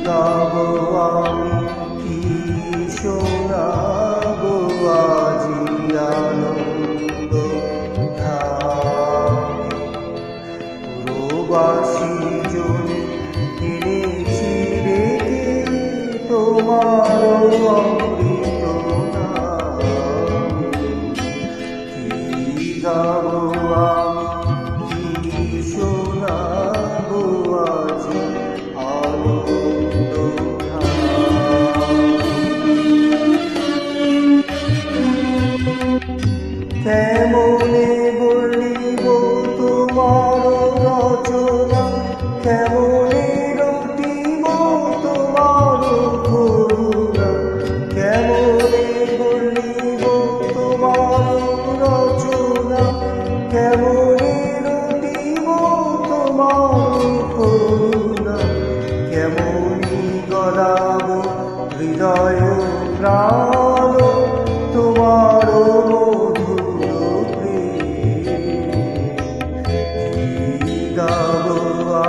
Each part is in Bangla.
গাবো আমি কি শোনাবো আজি আনন্দ ধামে। প্রবাসী জনে কিনেছি রেখে তোমার অমৃত নামে। কি গাবো আমি কি শোনাবো আজি আনন্দ কেমনে বলিব তোমার রচনা, কেমনে রটিব তোমার করুণা, কেমনে বলিব তোমার রচনা, কেমনে রটিব তোমার করুণা, কেমনি গলাব হৃদয় প্রাণ তোমার মধুর প্রেম। কি গাবো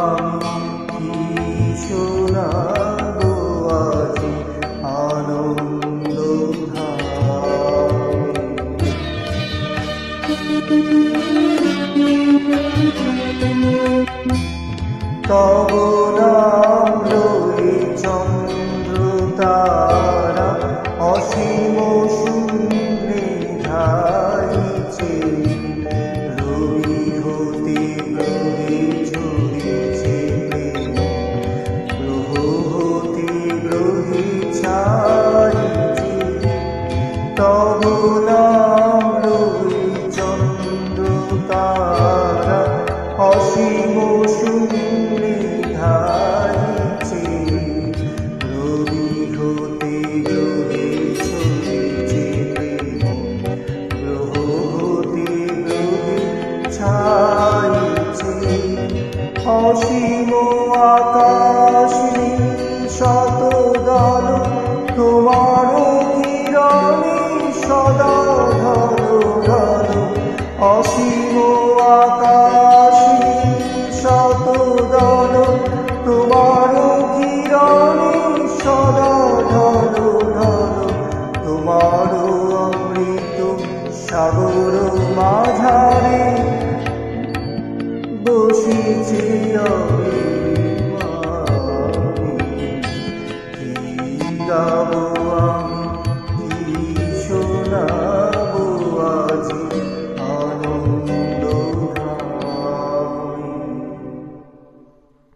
আমি কি শোনাবো আজি আনন্দ ধামে। তব নাম লয়ে চন্দ্র তারা অসীম শূন্যে ধাইছে, রবি হতে গ্রহে ঝরিছে প্রেম, গ্রহ হতে গ্রহে ছাইছে। তব নাম লয়ে চন্দ্র তারা অসীম শূন্যে ধাইছে, রবি হতে গ্রহে ছড়িছে প্রেম, গ্রহ হতে গ্রহে ছাইছে। অসীম আকাশ শত দল তোমার কিরণে সদা ধরো ধরো। অসীম আকাশ শত দল তোমার কিরণে সদা ধরো ধরো। তোমার অমৃত সাগর মাঝারে বসিছে